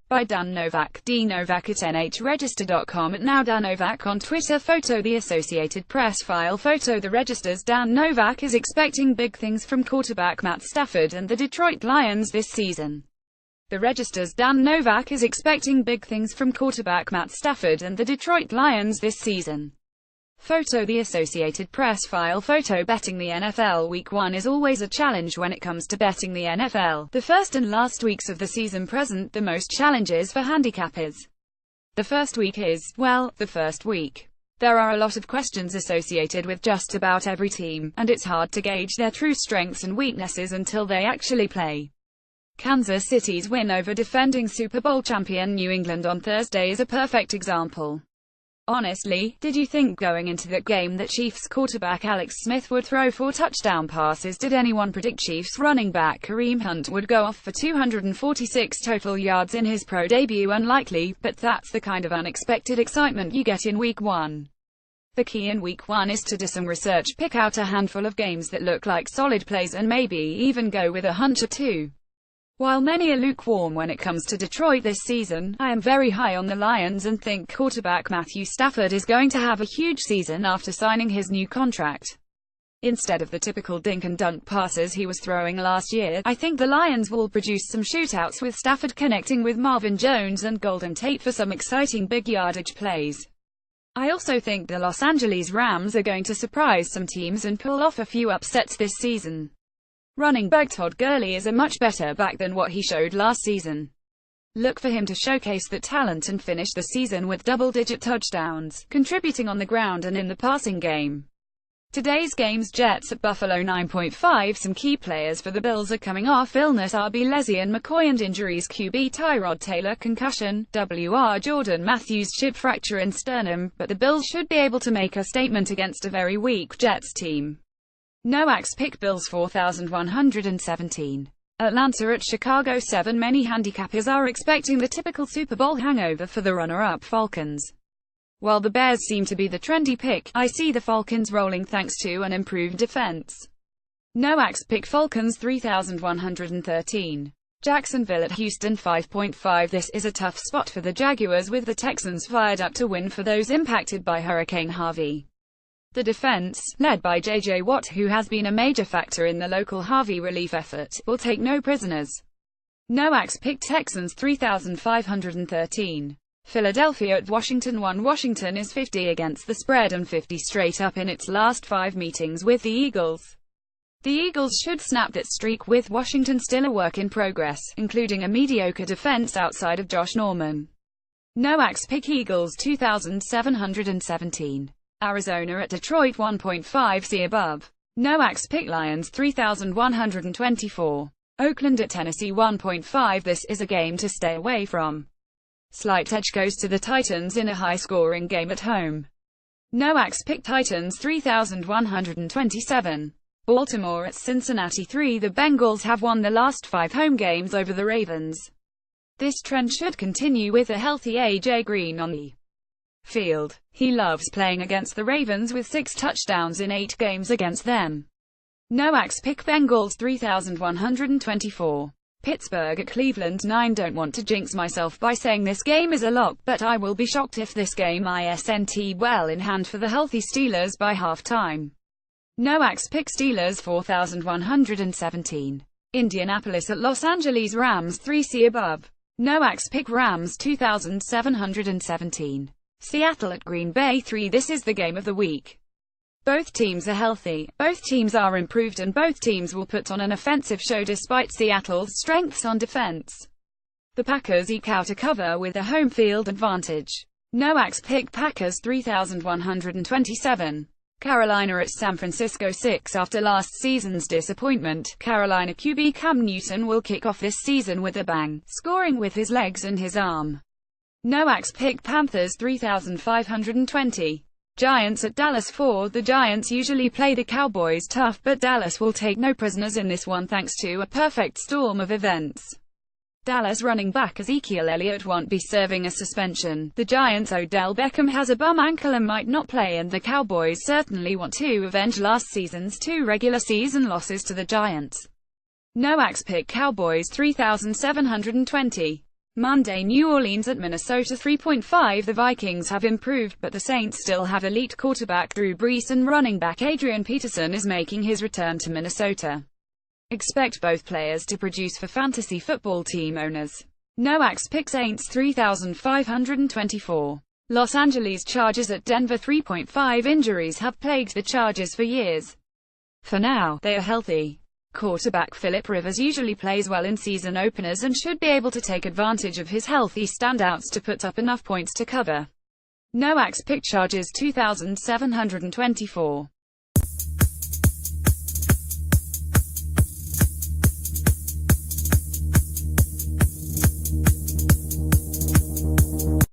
By Dan Novak, dnovak at nhregister.com at now Dan Novak on Twitter. Photo The Associated Press file. Photo The Register's Dan Novak is expecting big things from quarterback Matt Stafford and the Detroit Lions this season. The Register's Dan Novak is expecting big things from quarterback Matt Stafford and the Detroit Lions this season. Photo The Associated Press file. Photo Betting the NFL Week 1 is always a challenge when it comes to betting the NFL. The first and last weeks of the season present the most challenges for handicappers. The first week is, well, the first week. There are a lot of questions associated with just about every team, and it's hard to gauge their true strengths and weaknesses until they actually play. Kansas City's win over defending Super Bowl champion New England on Thursday is a perfect example. Honestly, did you think going into that game that Chiefs quarterback Alex Smith would throw 4 touchdown passes? Did anyone predict Chiefs running back Kareem Hunt would go off for 246 total yards in his pro debut? Unlikely, but that's the kind of unexpected excitement you get in Week 1. The key in Week 1 is to do some research, pick out a handful of games that look like solid plays and maybe even go with a hunch or two. While many are lukewarm when it comes to Detroit this season, I am very high on the Lions and think quarterback Matthew Stafford is going to have a huge season after signing his new contract. Instead of the typical dink and dunk passes he was throwing last year, I think the Lions will produce some shootouts with Stafford connecting with Marvin Jones and Golden Tate for some exciting big yardage plays. I also think the Los Angeles Rams are going to surprise some teams and pull off a few upsets this season. Running back Todd Gurley is a much better back than what he showed last season. Look for him to showcase that talent and finish the season with double-digit touchdowns, contributing on the ground and in the passing game. Today's games: Jets at Buffalo 9.5. Some key players for the Bills are coming off illness: RB LeSean McCoy, and injuries: QB Tyrod Taylor concussion, WR Jordan Matthews chip fracture in sternum, but the Bills should be able to make a statement against a very weak Jets team. Noax pick Bills 4117. Atlanta at Chicago 7. Many handicappers are expecting the typical Super Bowl hangover for the runner-up Falcons. While the Bears seem to be the trendy pick, I see the Falcons rolling thanks to an improved defense. Noax pick Falcons 3113. Jacksonville at Houston 5.5. This is a tough spot for the Jaguars, with the Texans fired up to win for those impacted by Hurricane Harvey. The defense, led by J.J. Watt, who has been a major factor in the local Harvey relief effort, will take no prisoners. Noax picked Texans 3513. Philadelphia at Washington 1. Washington is 50 against the spread and 50 straight up in its last 5 meetings with the Eagles. The Eagles should snap that streak, with Washington still a work in progress, including a mediocre defense outside of Josh Norman. Noax pick Eagles 2717. Arizona at Detroit 1.5. See above. Noax pick Lions 3124. Oakland at Tennessee 1.5. This is a game to stay away from. Slight edge goes to the Titans in a high-scoring game at home. Noax pick Titans 3127. Baltimore at Cincinnati 3. The Bengals have won the last 5 home games over the Ravens. This trend should continue with a healthy AJ Green on the field. He loves playing against the Ravens, with 6 touchdowns in 8 games against them. Noax pick Bengals 3124. Pittsburgh at Cleveland 9. Don't want to jinx myself by saying this game is a lock, but I will be shocked if this game isn't well in hand for the healthy Steelers by halftime. Noax pick Steelers 4117. Indianapolis at Los Angeles Rams 3. See above. Noax pick Rams 2717. Seattle at Green Bay 3. This is the game of the week. Both teams are healthy, both teams are improved, and both teams will put on an offensive show despite Seattle's strengths on defense. The Packers eke out a cover with a home field advantage. Noax pick Packers 3127. Carolina at San Francisco 6. After last season's disappointment, Carolina QB Cam Newton will kick off this season with a bang, scoring with his legs and his arm. Noax pick Panthers 3520. Giants at Dallas 4. The Giants usually play the Cowboys tough, but Dallas will take no prisoners in this one thanks to a perfect storm of events. Dallas running back Ezekiel Elliott won't be serving a suspension. The Giants' Odell Beckham has a bum ankle and might not play, and the Cowboys certainly want to avenge last season's 2 regular season losses to the Giants. Noax pick Cowboys 3720. Monday, New Orleans at Minnesota 3.5. The Vikings have improved, but the Saints still have elite quarterback Drew Brees and running back Adrian Peterson is making his return to Minnesota. Expect both players to produce for fantasy football team owners. Noax pick Saints 3,524. Los Angeles Chargers at Denver 3.5. Injuries have plagued the Chargers for years. For now, they are healthy. Quarterback Philip Rivers usually plays well in season openers and should be able to take advantage of his healthy standouts to put up enough points to cover. Noax pick Chargers 2,724.